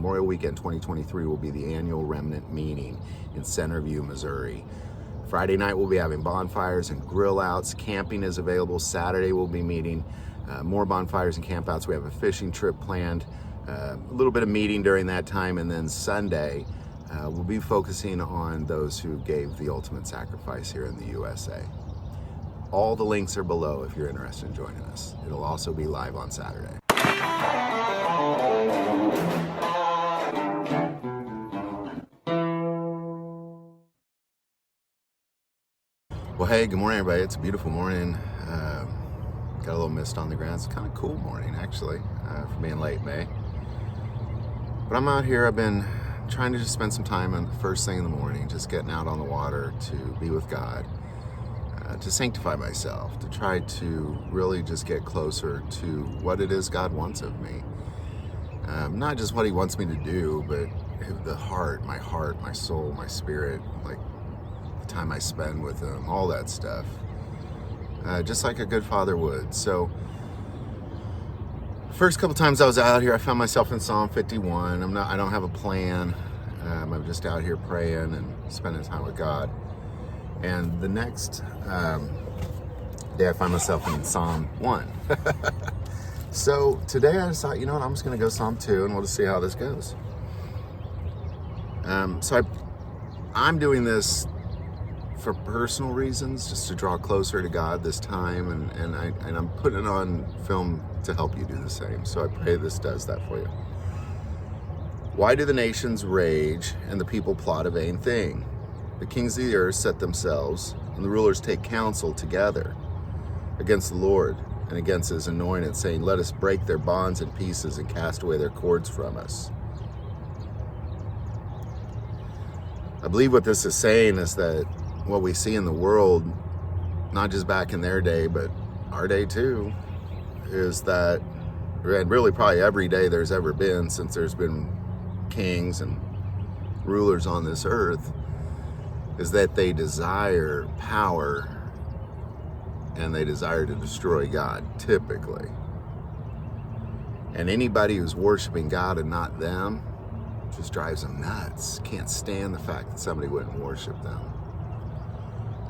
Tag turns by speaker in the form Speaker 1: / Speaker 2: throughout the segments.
Speaker 1: Memorial Weekend 2023 will be the annual remnant meeting in Centerview, Missouri. Friday night we'll be having bonfires and grill outs. Camping is available. Saturday we'll be meeting more bonfires and camp outs. We have a fishing trip planned, a little bit of meeting during that time, and then Sunday we'll be focusing on those who gave the ultimate sacrifice here in the USA. All the links are below if you're interested in joining us. It'll also be live on Saturday. Well, hey, good morning, everybody. It's a beautiful morning. Got a little mist on the ground. It's kind of cool morning, actually, for being late May. But I'm out here. I've been trying to just spend some time on the first thing in the morning, just getting out on the water to be with God, to sanctify myself, to try to really just get closer to what it is God wants of me. Not just what He wants me to do, but the heart, my soul, my spirit, like the time I spend with Him, all that stuff. Just like a good father would. So, first couple times I was out here, I found myself in Psalm 51. I don't have a plan. I'm just out here praying and spending time with God. And the next day I find myself in Psalm 1. So today I just thought, you know what, I'm just going to go Psalm 2 and we'll just see how this goes. I'm doing this for personal reasons, just to draw closer to God this time, and I'm putting it on film to help you do the same. So I pray this does that for you. Why do the nations rage and the people plot a vain thing? The kings of the earth set themselves, and the rulers take counsel together against the Lord and against His anointed, saying, let us break their bonds in pieces and cast away their cords from us. I believe what this is saying is that what we see in the world, not just back in their day, but our day too, is that, and really probably every day there's ever been since there's been kings and rulers on this earth, is that they desire power and they desire to destroy God, typically. And anybody who's worshiping God and not them just drives them nuts. Can't stand the fact that somebody wouldn't worship them.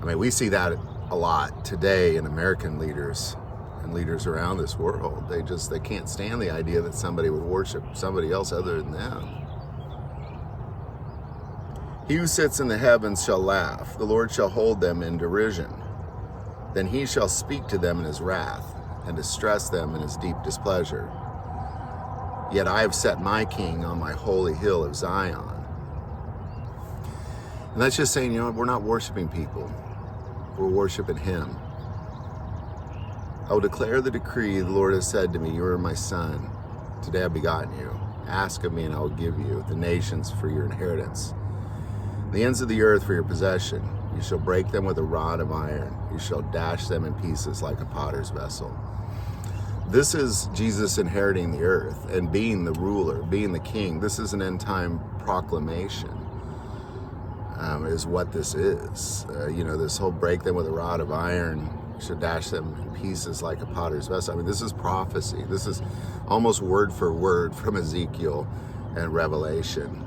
Speaker 1: I mean, we see that a lot today in American leaders and leaders around this world. They can't stand the idea that somebody would worship somebody else other than them. He who sits in the heavens shall laugh. The Lord shall hold them in derision. Then He shall speak to them in His wrath and distress them in His deep displeasure. Yet I have set my king on my holy hill of Zion. And that's just saying, you know, we're not worshiping people. We're worshiping Him. I will declare the decree. The Lord has said to me, you are my son. Today I've begotten you. Ask of me and I will give you the nations for your inheritance, the ends of the earth for your possession. You shall break them with a rod of iron. You shall dash them in pieces like a potter's vessel. This is Jesus inheriting the earth and being the ruler, being the king. This is an end time proclamation. Is what this is. This whole break them with a rod of iron, should dash them in pieces like a potter's vessel. I mean, this is prophecy. This is almost word for word from Ezekiel and Revelation.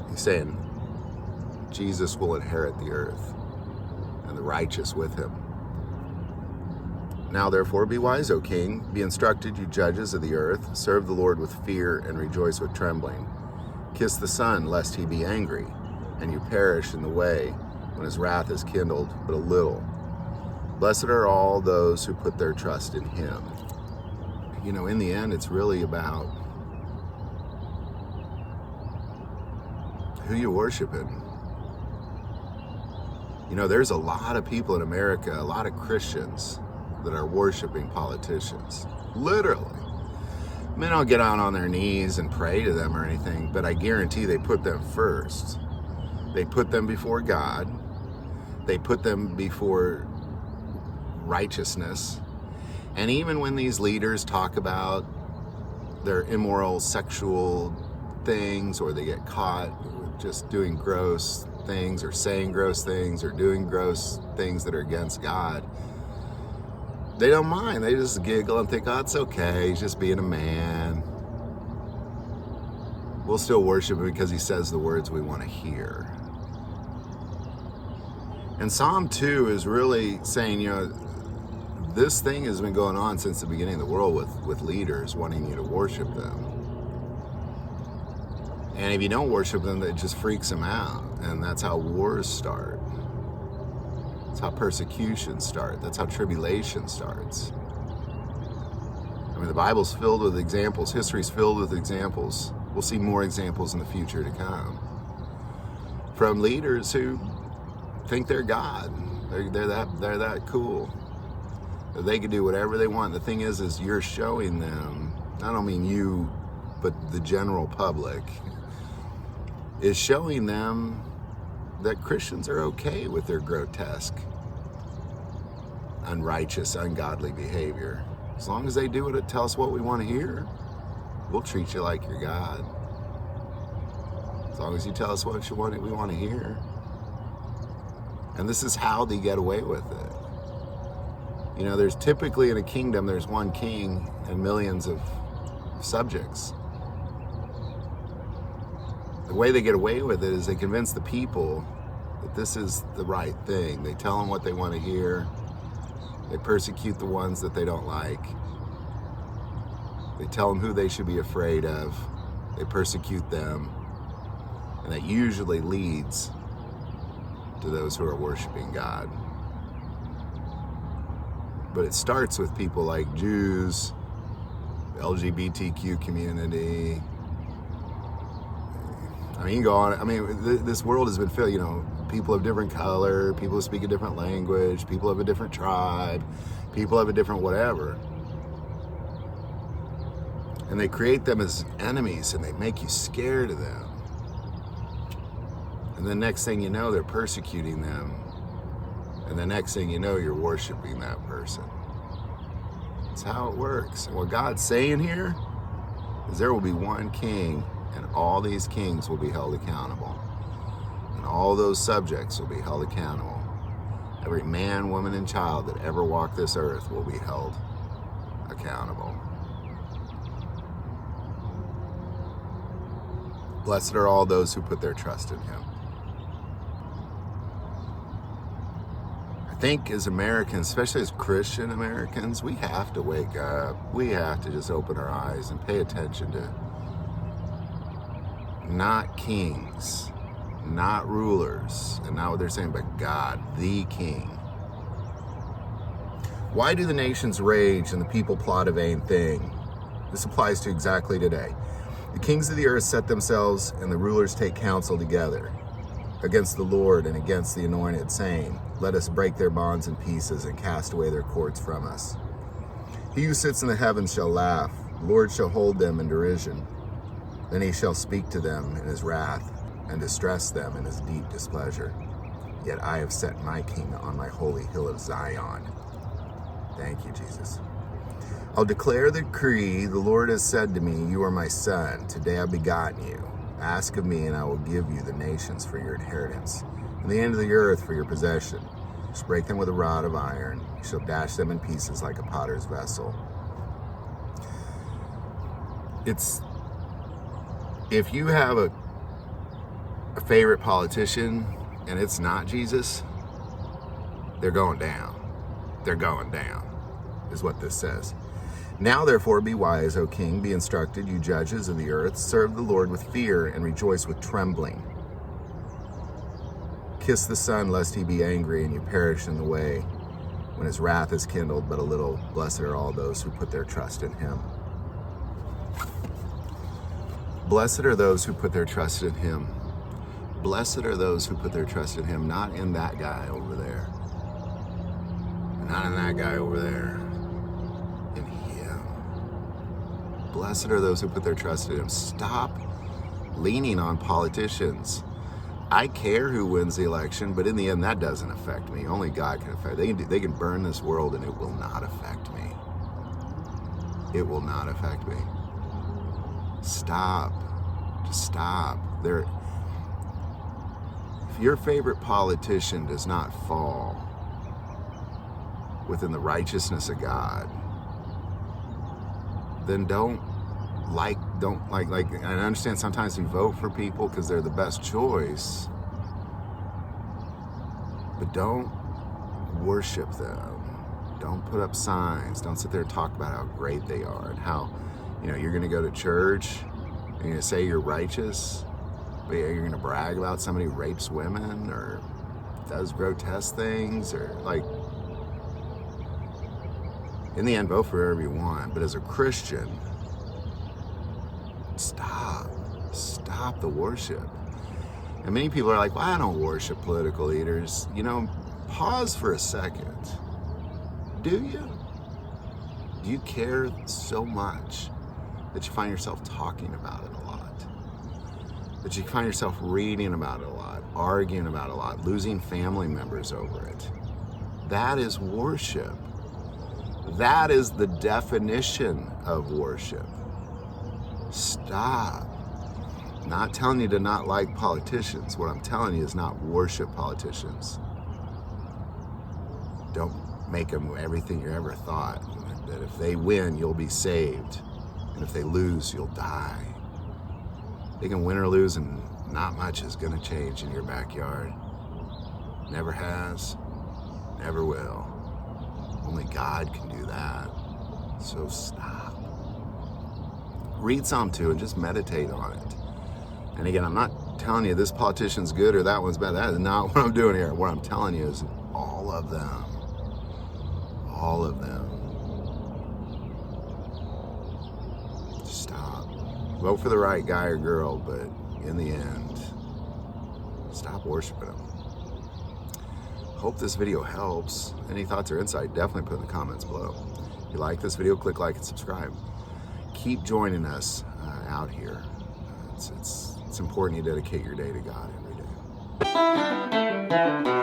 Speaker 1: He's saying Jesus will inherit the earth and the righteous with Him. Now therefore be wise, O king, be instructed, you judges of the earth, serve the Lord with fear and rejoice with trembling. Kiss the Son, lest He be angry, and you perish in the way when His wrath is kindled but a little. Blessed are all those who put their trust in Him. You know, in the end, it's really about who you're worshiping. You know, there's a lot of people in America, a lot of Christians that are worshiping politicians. Literally. They don't get out on their knees and pray to them or anything, but I guarantee they put them first. They put them before God. They put them before righteousness. And even when these leaders talk about their immoral sexual things, or they get caught just doing gross things or saying gross things or doing gross things that are against God, they don't mind. They just giggle and think, oh, it's okay. He's just being a man. we'll still worship him because he says the words we want to hear. And Psalm 2 is really saying, this thing has been going on since the beginning of the world with leaders wanting you to worship them. And if you don't worship them, it just freaks them out. And that's how wars start. That's how persecution starts. That's how tribulation starts. I mean, the Bible's filled with examples. History's filled with examples. We'll see more examples in the future to come. From leaders who think they're God. They're that cool. That they can do whatever they want. The thing is you're showing them, I don't mean you, but the general public, is showing them that Christians are okay with their grotesque, unrighteous, ungodly behavior. As long as they do it, tell us what we want to hear, we'll treat you like you're God. As long as you tell us what we want to hear. And this is how they get away with it. There's typically in a kingdom, there's one king and millions of subjects. The way they get away with it is they convince the people that this is the right thing. They tell them what they want to hear. They persecute the ones that they don't like. They tell them who they should be afraid of. They persecute them. And that usually leads to those who are worshiping God. But it starts with people like Jews, the LGBTQ community. I mean, you can go on. I mean, this world has been filled, people of different color, people who speak a different language, people of a different tribe, people of a different whatever. And they create them as enemies and they make you scared of them. And the next thing you know, they're persecuting them. And the next thing you know, you're worshiping that person. That's how it works. And what God's saying here is there will be one king, and all these kings will be held accountable. And all those subjects will be held accountable. Every man, woman, and child that ever walked this earth will be held accountable. Blessed are all those who put their trust in him. I think as Americans, especially as Christian Americans, we have to wake up. We have to just open our eyes and pay attention to not kings, not rulers, and not what they're saying, but God, the King. Why do the nations rage and the people plot a vain thing? This applies to exactly today. The kings of the earth set themselves, and the rulers take counsel together against the Lord and against the Anointed, saying, let us break their bonds in pieces and cast away their cords from us. He who sits in the heavens shall laugh. The Lord shall hold them in derision. Then he shall speak to them in his wrath and distress them in his deep displeasure. Yet I have set my king on my holy hill of Zion. Thank you, Jesus. I'll declare the decree. The Lord has said to me, you are my son. Today I've begotten you. Ask of me, and I will give you the nations for your inheritance, and the end of the earth for your possession. You shall break them with a rod of iron. You shall dash them in pieces like a potter's vessel. If you have a favorite politician and it's not Jesus, they're going down. They're going down, is what this says. Now, therefore, be wise, O king, be instructed, you judges of the earth. Serve the Lord with fear and rejoice with trembling. Kiss the Son, lest he be angry and you perish in the way when his wrath is kindled but a little. Blessed are all those who put their trust in him. Blessed are those who put their trust in him. Blessed are those who put their trust in him, not in that guy over there. Not in that guy over there. In him. Blessed are those who put their trust in him. Stop leaning on politicians. I care who wins the election, but in the end, that doesn't affect me. Only God can affect. They can burn this world, and it will not affect me. It will not affect me. Stop. Just stop. If your favorite politician does not fall within the righteousness of God, then don't don't like, I understand sometimes you vote for people because they're the best choice, but don't worship them. Don't put up signs. Don't sit there and talk about how great they are and how, you're going to go to church and you're going to say you're righteous, but you're going to brag about somebody who rapes women or does grotesque things, or in the end, vote for whoever you want. But as a Christian, stop the worship. And many people are like, well, I don't worship political leaders. Pause for a second. Do you? Do you care so much that you find yourself talking about it a lot? That you find yourself reading about it a lot, arguing about it a lot, losing family members over it? That is worship. That is the definition of worship. Stop. I'm not telling you to not like politicians. What I'm telling you is not worship politicians. Don't make them everything you ever thought. That if they win, you'll be saved. And if they lose, you'll die. They can win or lose, and not much is going to change in your backyard. Never has, never will. Only God can do that. So stop. Read Psalm 2 and just meditate on it. And again, I'm not telling you this politician's good or that one's bad. That is not what I'm doing here. What I'm telling you is all of them. All of them. Stop. Vote for the right guy or girl, but in the end, stop worshiping them. Hope this video helps. Any thoughts or insight, definitely put in the comments below. If you like this video, click like and subscribe. Keep joining us out here. It's important you dedicate your day to God every day.